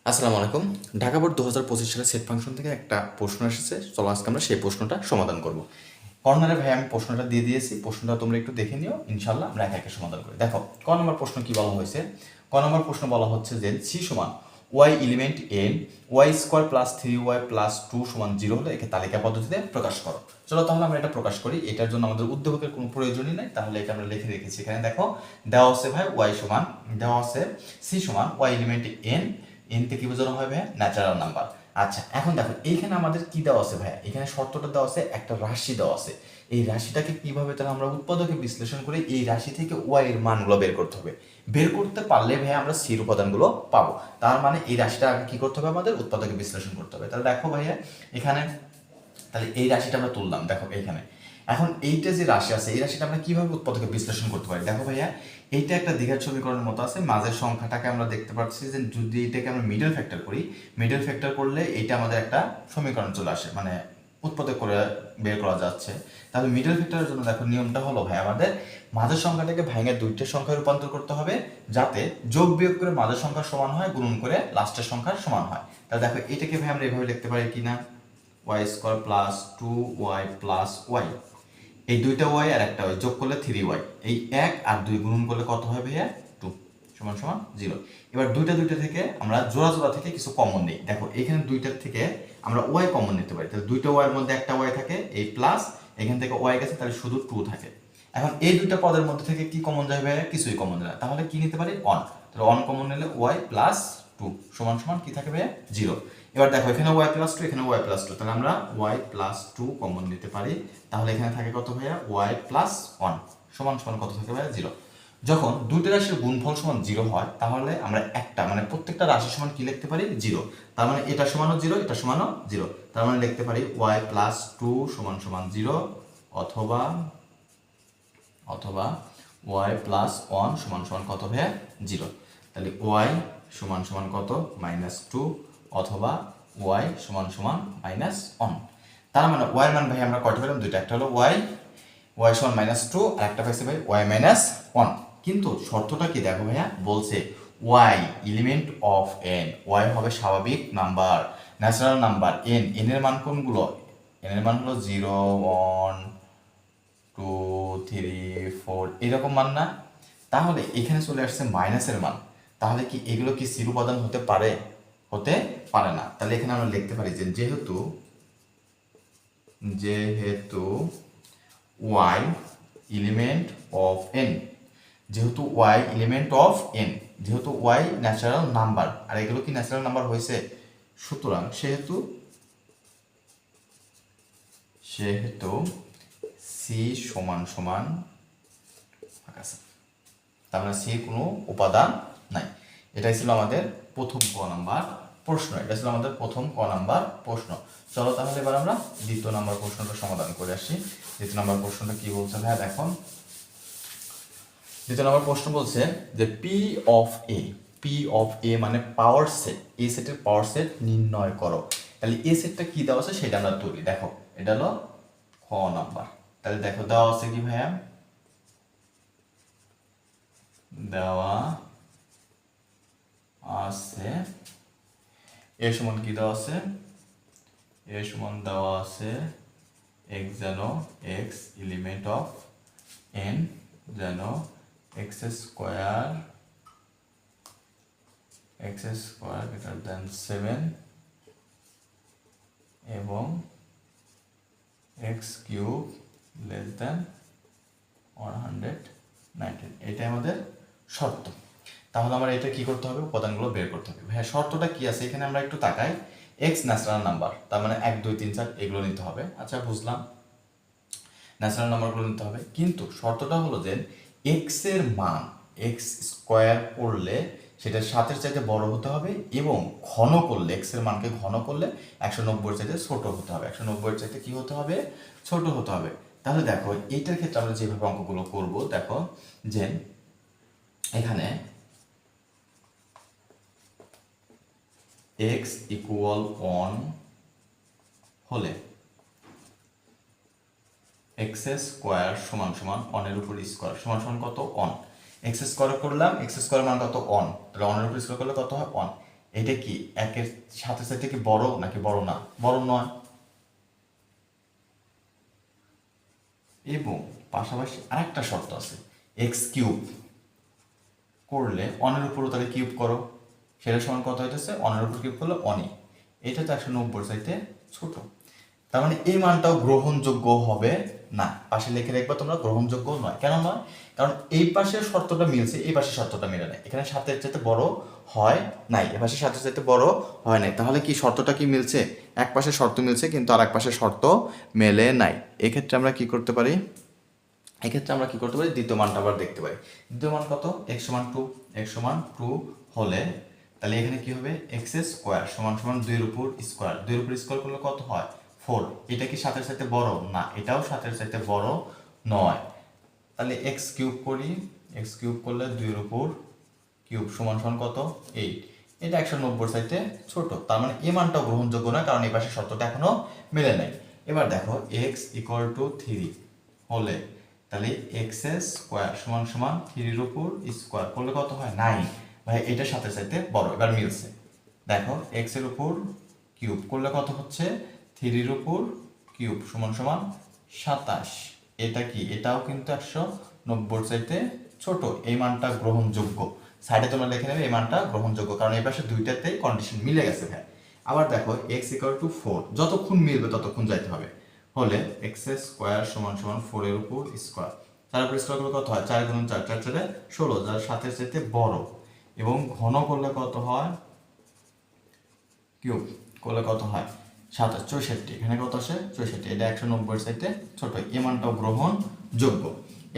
আসসালামু আলাইকুম। ঢাকা বোর্ড 2025 সালে সেট ফাংশন থেকে একটা প্রশ্ন এসেছে। চলো আজকে আমরা সেই প্রশ্নটা সমাধান করব। কর্নারে ভাই আমি প্রশ্নটা দিয়ে দিয়েছি, প্রশ্নটা তোমরা একটু দেখে নিও, ইনশাল্লাহ আমরা একে একে সমাধান করি। দেখো ক নম্বর প্রশ্ন কি বলা হয়েছে। ক নম্বর প্রশ্ন বলা হচ্ছে যে সি সমান y element n y square plus 3y plus 2 সমান 0 হলে একে তালিকা পদ্ধতিতে প্রকাশ করো। চলো তাহলে আমরা এটা প্রকাশ করি। এটার জন্য আমাদের উদ্দীপকের কোনো প্রয়োজনই নাই, তাহলে এটা আমরা লিখে রেখেছি। এখানে দেখো দেওয়া আছে ভাই ওয়াই সমান, দেওয়া আছে সি সমান ওয়াই এলিমেন্ট এন, এনতে কি বোঝানো হয় ভাইয়া? Natural number. আচ্ছা এখন দেখো এইখানে আমাদের কি দেওয়া আছে ভাইয়া? এখানে শর্তটা দেওয়া আছে, একটা রাশি দেওয়া আছে। এই রাশিটাকে কিভাবে তাহলে আমরা উৎপাদকে বিশ্লেষণ করে এই রাশি থেকে ওয়াই এর মানগুলো বের করতে হবে। বের করতে পারলে ভাইয়া আমরা সির উপাদানগুলো পাবো। তার মানে এই রাশিটা আগে কি করতে হবে? আমাদের উৎপাদকে বিশ্লেষণ করতে হবে। তাহলে দেখো ভাইয়া এখানে, তাহলে এই রাশিটা আমরা তুললাম, দেখো এইখানে। এখন এইটা যে রাশি আছে, এই রাশিটা আমরা কিভাবে উৎপাদকে বিশ্লেষণ করতে পারি? দেখো ভাইয়া এইটা একটা দ্বিঘাত সমীকরণের মতো আছে। মাঝের সংখ্যাটাকে আমরা দেখতে পাচ্ছি যে যদি এটাকে আমরা মিডল ফ্যাক্টর করি, মিডল ফ্যাক্টর করলে এইটা আমাদের একটা সমীকরণ চলে আসে, মানে উৎপাদক করে বের করা যাচ্ছে। তাহলে মিডল ফ্যাক্টরের জন্য দেখো নিয়মটা হলো ভাই আমাদের মাঝের সংখ্যাটাকে ভেঙে দুইটা সংখ্যায় রূপান্তর করতে হবে, যাতে যোগ বিয়োগ করে মাঝের সংখ্যা সমান হয়, গুণন করে লাস্টের সংখ্যার সমান হয়। তাহলে দেখো এটাকে ভাই আমরা এভাবে লিখতে পারি কিনা, y square plus 2y plus y, এই দুইটা ওয়াই আর একটা ওয়াই যোগ করলে 3y, এই 1 আর 2 গুণন করলে কত হয় ভাইয়া? 2 সমান সমান 0। এবার দুইটা থেকে আমরা জোড়া জোড়া থেকে কিছু কমন নেই। দেখো এখানে দুইটার থেকে আমরা ওয়াই কমন নিতে পারি, তাহলে দুইটা ওয়াইয়ের মধ্যে একটা ওয়াই থাকে, এই প্লাস এখান থেকে ওয়াই গেছে, তাহলে শুধু 2 থাকে। এখন এই দুইটা পদের মধ্যে থেকে কি কমন যাবে? কিছুই কমন যায় না, তাহলে কি নিতে পারি? 1। তাহলে 1 কমন নিলে ওয়াই প্লাস 2 সমান সমান কি থাকবে? 0। এবার দেখো এখানে y প্লাস 2, এখানে y প্লাস 2, তাহলে আমরা y প্লাস 2 কমন নিতে পারি। তাহলে এখানে থাকে কত ভাইয়া? y প্লাস 1 সমান সমান কত থাকে ভাইয়া? 0। যখন দুইটা রাশির গুণফল সমান 0 হয়, তাহলে আমরা একটা মানে প্রত্যেকটা রাশি সমান কি লিখতে পারি? 0। তার মানে এটা সমানও 0, এটা সমানও 0। তার মানে লিখতে পারি y প্লাস 2 সমান সমান 0, অথবা অথবা y প্লাস 1 সমান সমান কত ভাইয়া? 0। তাহলে y সমান সমান কত? -2, অথবা y সমান সমান -1। তার মানে y এর মান ভাই আমরা কয়টা পেলাম? দুইটা, একটা হলো y সমান -2 আর একটা পাইছে ভাই y -1। কিন্তু শর্তটা কি দেখো ভাইয়া, বলছে y element of n, y হবে স্বাভাবিক নাম্বার, ন্যাচারাল নাম্বার। n এর মান কোনগুলো? n এর মান হলো 0, 1, 2, 3, 4 এরকম মান না? তাহলে এখানে চলে আসছে মাইনাসের মান। তাহলে কি এগুলো কি সির উপাদান হতে পারে? হতে পারে না। তাহলে এখানে আমরা লিখতে পারি যে যেহেতু y এলিমেন্ট অফ n, যেহেতু y এলিমেন্ট অফ n, যেহেতু y ন্যাচারাল নাম্বার, আর এগুলো কি ন্যাচারাল নাম্বার হয়েছে, সুতরাং সেহেতু সি সমান সমান আছে, তার মানে সি কোনো উপাদান নাই। এটাই ছিল আমাদের প্রথম ক নাম্বার প্রশ্ন, এটা ছিল আমাদের প্রথম ক নাম্বার প্রশ্ন। চলো তাহলে এবার আমরা দ্বিতীয় নাম্বার প্রশ্নটা সমাধান করে আসি। দ্বিতীয় নাম্বার প্রশ্নটা কি বলছে ভাইয়া দেখো, দ্বিতীয় নম্বর প্রশ্ন বলছে যে পি অফ এ মানে পাওয়ার সেট, এ সেটের পাওয়ার সেট নির্ণয় করো। তাহলে এ সেটটা কি দেওয়া আছে সেটা আমরা তুলি। দেখো এটা হলো খ নাম্বার। তাহলে দেখো দেওয়া আছে কি ভাইয়া, দেওয়া আছে এ সমান কি দেওয়া আছে? এ সমান দেওয়া আছে x যেন x এলিমেন্ট অফ n যেন x স্কোয়ার গ্রেটার দেন 7 এবং x কিউব লেস দেন 119। এটাই আমাদের শর্ত। তাহলে আমরা এটা কি করতে হবে? উপাদানগুলো বের করতে হবে। ভাইয়া শর্তটা কি আছে এখানে আমরা একটু তাকাই। x ন্যাচারাল নাম্বার, তার মানে 1, 2, 3, 4 এগুলো নিতে হবে। আচ্ছা বুঝলাম, ন্যাচারাল নাম্বারগুলো নিতে হবে, কিন্তু শর্তটা হলো যে x এর মান x স্কোয়ার করলে সেটা 7-এর চাইতে বড় হতে হবে, এবং ঘন করলে x এর মানকে ঘন করলে 190-এর চাইতে ছোট হতে হবে। 190-এর চাইতে কি হতে হবে? ছোট হতে হবে। তাহলে দেখো এইটার ক্ষেত্রে আমরা যেভাবে অঙ্কগুলো করব, দেখো যে এখানে x ইকুয়াল 1 হলে x স্কোয়ার সমান সমান 1 এর উপর স্কোয়ার সমান সমান কত? 1। x স্কোয়ার করলাম, x স্কোয়ার মান কত? 1। তাহলে 1 এর উপর স্কোয়ার করলে কত হয়? 1। এটা কি একের সাথে সাথে কি বড় নাকি বড় না? বড় নয়। এবং পাশাপাশি আরেকটা শর্ত আছে, এক্স কিউব করলে অনের উপরও তাহলে কিউব করো, সেটা সমান কত হইতেছে? অনের উপর কিউব করলে অনই, এটা তো 190 চাইতে ছোট। তার মানে এই মানটাও গ্রহণযোগ্য হবে না। পাশে লিখে রাখবা তোমরা, গ্রহণযোগ্য নয়। কেন নয়? কারণ এই পাশের শর্তটা মিলছে, এই পাশের শর্তটা মিলে নাই। এখানে 7-এর চাইতে বড় হয় নাই, এ পাশে 7-এর চাইতে বড় হয় নাই। তাহলে কি শর্তটা কি মিলছে? এক পাশে শর্ত মিলছে কিন্তু আর এক পাশে শর্ত মেলে নাই। এক্ষেত্রে আমরা কি করতে পারি? দ্বিতীয় মানটা আবার দেখতে পারি। দ্বিতীয় মান কত? x সমান 2। x সমান 2 হলে তাহলে এখানে কি হবে? x স্কোয়ার সমান সমান 2 এর উপর স্কোয়ার। 2 এর উপর স্কোয়ার করলে কত হয়? 4। এটা কি 7-এর চাইতে বড় না? এটাও 7-এর চাইতে বড় নয়। তাহলে x কিউব করি, x কিউব করলে 2 এর উপর কিউব সমান সমান কত? 8। এটা 190 চাইতে ছোট। তার মানে এই মানটাও গ্রহণযোগ্য না, কারণ এই পাশে শর্তটা এখনো মেলে নাই। এবার দেখো x ইকুয়াল টু 3 হলে তাহলে এক্স স্কোয়ার সমান সমান 3 এর উপর স্কোয়ার করলে কত হয়? 9। ভাই এটা 7-এর চাইতে বড়, এবার মিলছে। দেখো x এর উপর কিউব করলে কত হচ্ছে? 3 এর উপর কিউব সমান সমান 27। এটা কি? এটাও কিন্তু 190 চাইতে ছোট। এই মানটা গ্রহণযোগ্য। সাইডে তোমরা লিখে নেবে এই মানটা গ্রহণযোগ্য, কারণ এই পাশে দুইটাতেই কন্ডিশন মিলে গেছে ভাই। আবার দেখো x ইকুয়াল টু 4, যতক্ষণ মিলবে ততক্ষণ যাইতে হবে। হলে এক্স স্কোয়ার সমান সমান 4 এর উপর স্কোয়ার, তার উপর স্কোয়ার করলে কত হয়? 4 গুণ 4, 4 4 16, যার 7-এর চাইতে বড়। এবং ঘন করলে কত হয়? কিউব করলে কত হয়? 7 64। এখানে কত আসে? 64। এটা 190-এর চাইতে ছোট। এই মানটাও গ্রহণযোগ্য।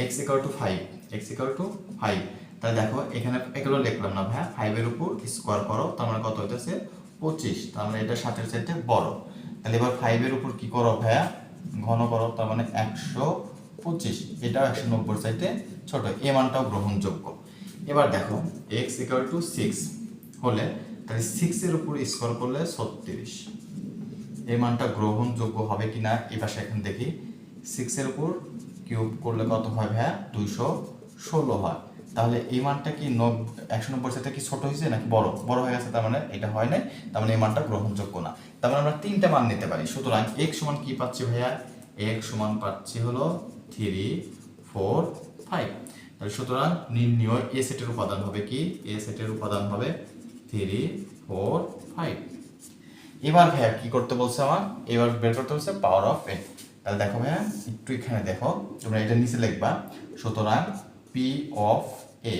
x equal to 5, x equal to 5। তাহলে দেখো এখানে এগুলো লিখলাম না ভাইয়া, 5 এর উপর স্কোয়ার করো, তার মানে কত হইতেছে? 25। তার মানে এটা 7-এর চাইতে বড়। তাহলে এবার 5 এর উপর কি করো ভাইয়া? ঘন করো, তার মানে 125। এটাও 190-এর চাইতে ছোট। এই মানটাও গ্রহণযোগ্য। এবার দেখো x ইকুয়াল টু 6 হলে তাহলে 6 এর উপর স্কোয়ার করলে 36। এই মানটা গ্রহণযোগ্য হবে কিনা এই পাশে এখন দেখি। 6 এর উপর কিউব করলে কত হয় ভাইয়া? 216 হয়। তাহলে এই মানটা কি 190 সাথে কি ছোট হয়েছে নাকি বড়? বড় হয়ে গেছে, তার মানে এটা হয় নাই, তার মানে এই মানটা গ্রহণযোগ্য না। তার মানে আমরা তিনটা মান নিতে পারি। সুতরাং x সমান কি পাচ্ছি ভাইয়া? x সমান পাচ্ছি হলো 3, 4, 5। তাহলে সুতরাং নির্ণয় এ সেটের উপাদান হবে কি? এ সেটের উপাদান হবে 3, 4, 5। এবার ভাইয়া কি করতে বলছে আমার? এবার বের করতে বলছে পাওয়ার অফ এ। তাহলে দেখো ভাইয়া একটু এখানে দেখো, তোমরা এটা নিচে লিখবা। সুতরাং পি অফ এ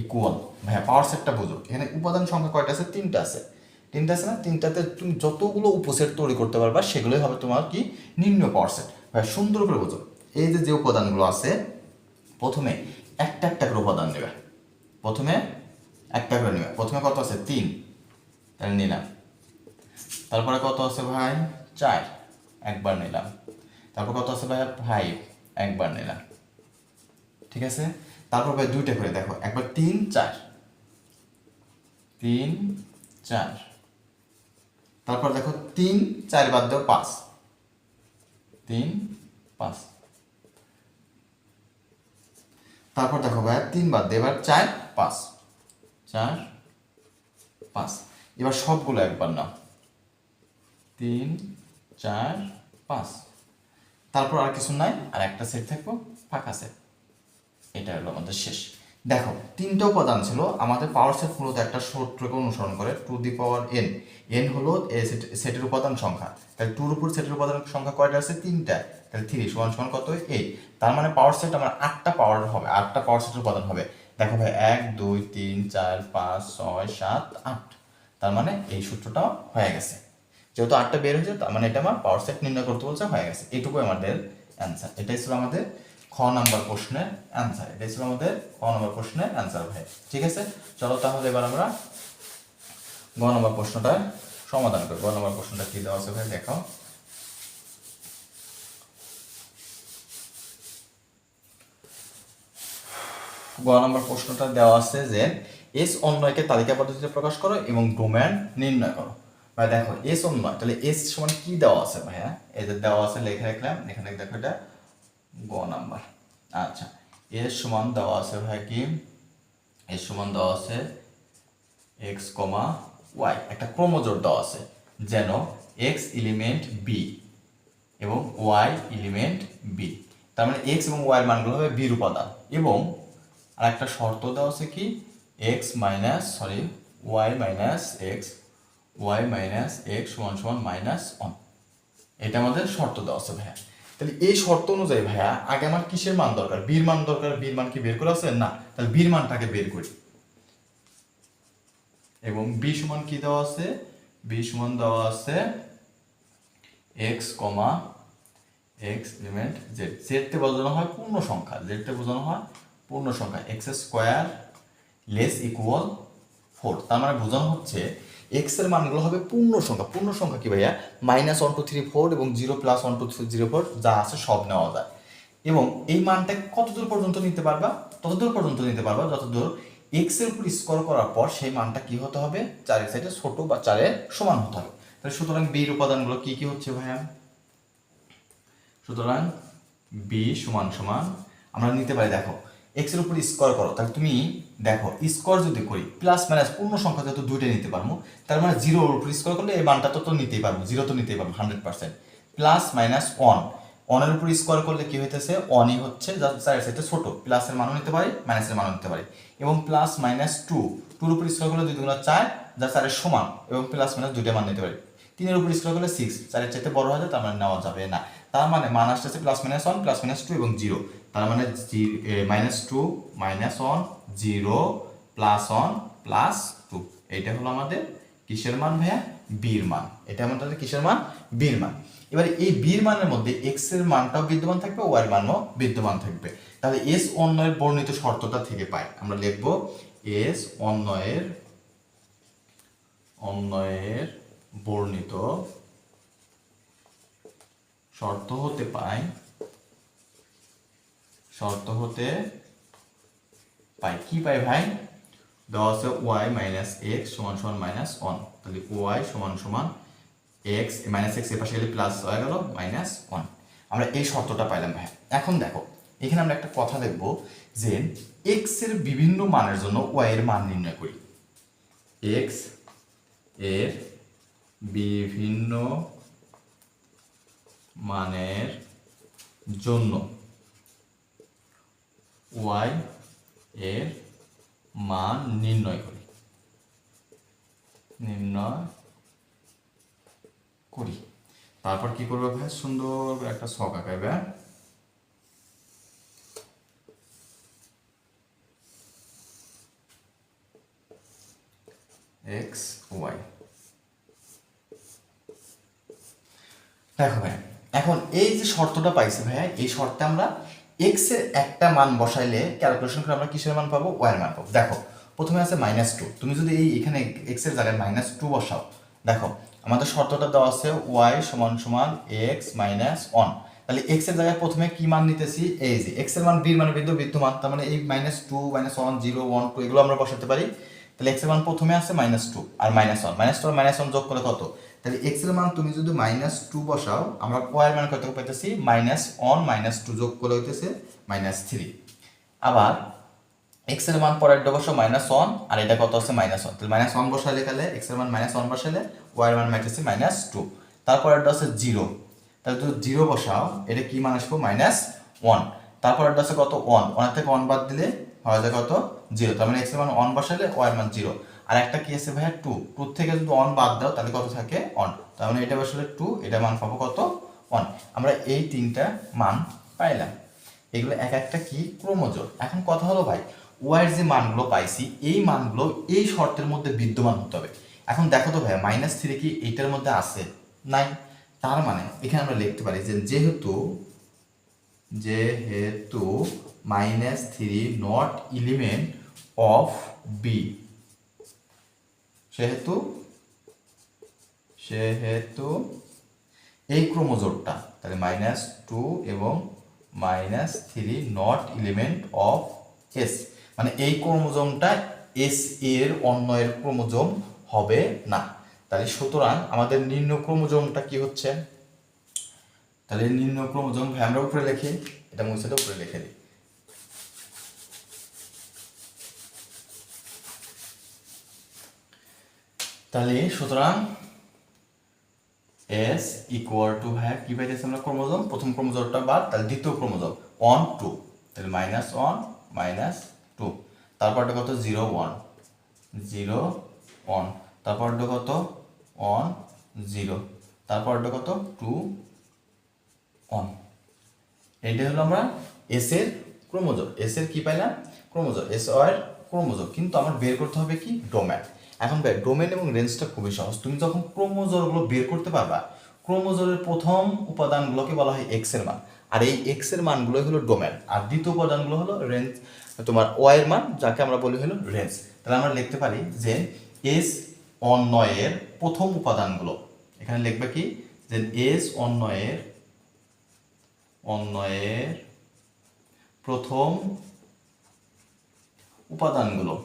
ইকুয়াল, ভাইয়া পাওয়ার সেটটা বুঝো। এখানে উপাদান সংখ্যা কয়টা আছে? 3টা আছে। 3টা আছে না? 3টাতে তুমি যতগুলো উপসেট তৈরি করতে পারবা সেগুলোই হবে তোমার কি? নির্ণয় পাওয়ার সেট। ভাইয়া সুন্দর করে বুঝো, এই যে যে উপাদানগুলো আছে প্রথমে একটা একটা করে উপাদান নেবে। প্রথমে একটা করে নেবে। প্রথমে কত আছে? 3, তাহলে নিলাম। তারপরে কত আছে ভাই? 4, একবার নিলাম। তারপর কত আছে ভাই? 5, একবার নিলাম। ঠিক আছে? তারপর ভাই দুইটা করে দেখো, একবার 3, 4, 3, 4। তারপর দেখো 3, 4 বাদ দাও 5, 3, 5। তারপর দেখো ভাই 3 বাদ দিয়ে এবার 4, 5, 4, 5। এবার সবগুলো একবার নাও, 3, 4, 5। তারপর আর কিছু নাই, আর একটা সেট থাকবো ফাঁকা সেট। এটা হলো আমাদের শেষ। দেখো 3টা উপাদান ছিল আমাদের। পাওয়ার সেট মূলত একটা সূত্রকে অনুসরণ করে, to the power n। n হলো সেটের উপাদান সংখ্যা। তাহলে 2 এর উপর সেটের উপাদান সংখ্যা কয়টা আছে? 3টা। তাহলে 3 সমান সমান কত? 8। তার মানে পাওয়ার সেট আমার 8টা পাওয়ার হবে, 8টা পাওয়ার সেটের উপাদান হবে। দেখো ভাই 1, 2, 3, 4, 5, 6, 7, 8। তার মানে এই সূত্রটাও হয়ে গেছে। যেহেতু 8টা বের হয়েছে, তার মানে এটা আমার পাওয়ার সেট নির্ণয় করতে বলছে, হয়ে গেছে। এটুকুই আমাদের অ্যান্সার। এটাই ছিল আমাদের খ নাম্বার প্রশ্নের অ্যান্সার। এটাই ছিল আমাদের খ নাম্বার প্রশ্নের অ্যান্সার ভাই। ঠিক আছে, চলো তাহলে এবার আমরা গ নাম্বার প্রশ্নটা সমাধান করি। গ নাম্বার প্রশ্নটা কি দেওয়া আছে ভাই দেখো। গ নাম্বার প্রশ্নটা দেওয়া আছে যে এস অন্বয়কে তালিকা পদ্ধতিতে প্রকাশ করো এবং ডোমেন নির্ণয় করো। ভাই দেখো এস অন্বয়, তাহলে এস সমান কি দেওয়া আছে ভাইয়া? এদের দেওয়া আছে, লিখে রাখলাম এখানে। দেখো এটা গ নাম্বার। আচ্ছা, এস সমান দেওয়া আছে ভাই কি? এস সমান দেওয়া আছে x, ওয়াই একটা ক্রোমোজোর দেওয়া আছে যেন এক্স এলিমেন্ট বি এবং ওয়াই এলিমেন্ট বি, তার মানে এক্স এবং ওয়াই এর মানগুলো হবে বির উপাদান, এবং আর একটা শর্ত দেওয়া আছে কি ওয়াই মাইনাস এক্স সমান সমান -1, এটা আমাদের শর্ত দেওয়া আছে ভাইয়া। তাহলে এই শর্ত অনুযায়ী ভাইয়া আগে আমার কিসের মান দরকার, বির মান দরকার। বির মান কি বের করা আছে না, তাহলে বির মানটাকে বের করি। এবং বি সমান কি দেওয়া আছে, বি সমান দেওয়া আছে x comma x element Z. Z তে বোঝানো হয় পূর্ণ সংখ্যা, জেড তে বোঝানো হয় পূর্ণ সংখ্যা, এক্স স্কোয়ার লেস ইকুয়াল 4। তার মানে বোঝানো হচ্ছে এক্স এর মানগুলো হবে পূর্ণ সংখ্যা। পূর্ণ সংখ্যা কি ভাইয়া, -1 2 3 4 এবং 0 + 1 2 3 0 4 যা আছে সব নেওয়া যায়। এবং এই মানটা কতদূর পর্যন্ত নিতে পারবা, ততদূর পর্যন্ত নিতে পারবা যতদূর এক্স এর উপর স্কোর করার পর সেই মানটা কি হতে হবে, 4 এর সাইডে ছোট বা 4 এর সমান হতে হবে। তাহলে সুতরাং বি এর উপাদানগুলো কি কি হচ্ছে ভাইয়া, সুতরাং বি সমান সমান আমরা নিতে পারি, দেখো এক্স এর উপর স্কোয়ার করো, তাহলে তুমি দেখো স্কোয়ার যদি করি প্লাস মাইনাস পূর্ণ সংখ্যা যেহেতু দুইটা নিতে পারবো, তার মানে 0 এর উপর স্কোয়ার করলে এই মানটা তো নিতেই পারবো, 0 তো নিতেই পারবো 100%। প্লাস মাইনাস 1, 1 এর উপর স্কোয়ার করলে কি হইতেছে, 1ই হচ্ছে, যা চারের সাইডে ছোট, প্লাসের মানও নিতে পারি মাইনাসের মানও নিতে পারি। এবং প্লাস মাইনাস 2, 2 এর উপর স্কোয়ার করলে 2 2 4, যা 4 সমান, এবং প্লাস মাইনাস দুইটা মান নিতে পারি। 3 এর উপর স্কোয়ার করলে 6, 4 এর চাইতে বড় হয়, তার মানে নেওয়া যাবে না। তার মানে মান আসতেছে প্লাস মাইনাস 1 প্লাস মাইনাস 2 এবং 0, তার মানে -2 -1 0 +1 +2, এইটা হলো আমাদের কিসের মান ভাইয়া, বির মান। এটা আমাদের কিসের মান, বির মান। এবারে এই বির মানের মধ্যে এক্স এর মানটাও বিদ্যমান থাকবে, ওয়াই এর মানও বিদ্যমান থাকবে। তাহলে এস অন্যয়ের বর্ণিত শর্তটা থেকে পাই, আমরা লিখব এস অন্যয়ের বর্ণিত শর্ত হতে পাই কি পাই ভাই, দেওয়া আছে ওয়াই মাইনাস এক্স সমান সমান -1, তাহলে ওয়াই সমান সমান এক্স মাইনাস এক্স এর পাশে গেলে প্লাস হয়ে গেল -1, আমরা এই শর্তটা পাইলাম ভাই। এখন দেখো এখানে আমরা একটা কথা দেখব যে এক্স এর বিভিন্ন মানের জন্য ওয়াই এর মান নির্ণয় করি। এক্স এর বিভিন্ন মানের জন্য ওয়াই এর মান নির্ণয় করি, তারপর কি করবে ভাই, সুন্দর একটা ছক আঁকাবে, এক্স ওয়াই। দেখো ভাই এখন এই যে শর্তটা পাইছি ভাইয়া, এই শর্তে আমরা এক্স এর একটা মান বসাইলে ক্যালকুলেশন করে আমরা কিসের মান পাবো, ওয়াই এর মান পাবো। দেখো প্রথমে আছে -2, তুমি যদি এখানে এক্স এর জায়গায় -2 বসাও, দেখো আমাদের শর্তটা দেওয়া আছে ওয়াই সমান সমান এক্স -1, তাহলে এক্স এর জায়গায় প্রথমে কি মান নিতেছি, এই যে এক্স এর মান বির মানে বিদ্যমান, তার মানে এই -2 -1 0 1 2 এগুলো আমরা বসাতে পারি। তাহলে এক্স এর মান প্রথমে আছে -2 আর -1 যোগ করে কত, তাহলে এক্স এর মান তুমি যদি -2 বসাও, আমরা ওয়াই এর মান কত পাইতেছি -1 -2 যোগ করে হইতেছে -3। আবার এক্স এর মান পরের বসাও -1 আর এটা কত আছে -1, তাহলে -1 বসাইলে গেলে এক্স এর মান -1 বসাইলে ওয়াই এর মান পাইতেছি -2, তারপরেরটা আছে 0, তাহলে তুমি 0 বসাও, এটা কি মান আসবে -1, তারপরেরটা আছে কত 1, 1 থেকে 1 বাদ দিলে হয় যায় কত 0, তার মানে এক্স এর মান 1 বসাইলে ওয়াই এর মান 0। আর একটা কি আছে ভাইয়া 2, 2 থেকে যদি 1 বাদ দাও তাহলে কত থাকে 1, তার মানে এটা বসালে 2, এটা মান পাবো কত 1। আমরা এই তিনটা মান পাইলাম, এগুলো এক একটা কি ক্রোমোজোর। এখন কথা হলো ভাই ওয়াই এর যে মানগুলো পাইছি এই মানগুলো এই শর্তের মধ্যে বিদ্যমান হতে হবে। এখন দেখো তো ভাইয়া -3 কি এইটার মধ্যে আছে, নাই, তার মানে এখানে আমরা লিখতে পারি যে যেহেতু -3 নট এলিমেন্ট অফ বি, সেহেতু এই ক্রোমোজোমটা তাহলে -2 এবং -3 নট এলিমেন্ট অফ এস, মানে এই ক্রোমোজোমটা এস এর অন্যয়ের ক্রোমোজোম হবে না। তাহলে সুতরাং আমাদের নিম্ন ক্রোমোজোমটা কি হচ্ছে, তাহলে নিম্ন ক্রোমোজোম আমরা উপরে লিখি, এটা মুছে দিয়ে উপরে লিখে দিই। তাহলে সুতরাং এস ইকুয়াল টু ভাইয়া কি পাইতেছি আমরা ক্রোমোজোম, প্রথম ক্রোমোজোমটা বাদ, তাহলে দ্বিতীয় ক্রোমোজোম 1 2, তাহলে -1 -2, তারপরটা কত 0 1 0 1, তারপরটা কত 1 0, তারপরটা কত 2 1। এইটা হলো আমরা এস এর ক্রোমোজোম, এস এর কি পাইলাম ক্রোমোজোম, এস এর ক্রোমোজোম। কিন্তু আমার বের করতে হবে কি ডোমেন। এখন ভাই ডোমেন এবং রেঞ্জটা খুবই সহজ, তুমি যখন ক্রোমোজোমগুলো বের করতে পারবা, ক্রোমোজোমের প্রথম উপাদানগুলোকে বলা হয় এক্স এর মান, আর এই এক্স এর মানগুলোই হলো ডোমেন, আর দ্বিতীয় উপাদানগুলো হলো রেঞ্জ, তোমার ওয়াই এর মান, যাকে আমরা বলি হলো রেঞ্জ। তাহলে আমরা লিখতে পারি যে এস অন্বয়ের প্রথম উপাদানগুলো, এখানে লিখবে কি যে এস অন্বয়ের প্রথম উপাদানগুলো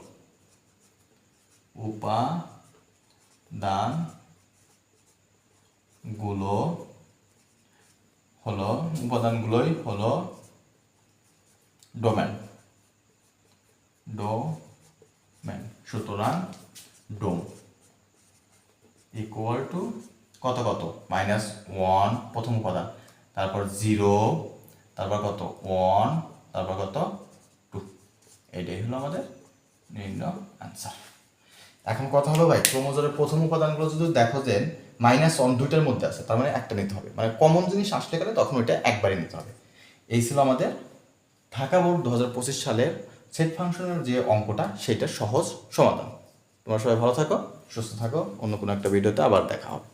উপাদানগুলোই হলো ডোমেন। সুতরাং ডোম ইকুয়াল টু কত কত -1 প্রথম উপাদান, তারপর 0, তারপর কত 1, তারপর কত 2। এটাই হলো আমাদের নির্ণয় আনসার। এখন কথা হলো ভাই ক্রোমোজোমের প্রথম উপাদানগুলো যদি দেখো যে -1 দুইটার মধ্যে আছে, তার মানে একটা নিতে হবে, মানে কমন জিনিস আসলে গেলে তখন ওইটা একবারই নিতে হবে। এই ছিল আমাদের ঢাকা বোর্ড 2025 সালের সেট ফাংশনের যে অঙ্কটা, সেটার সহজ সমাধান। তোমরা সবাই ভালো থাকো, সুস্থ থাকো, অন্য কোনো একটা ভিডিওতে আবার দেখা হবে।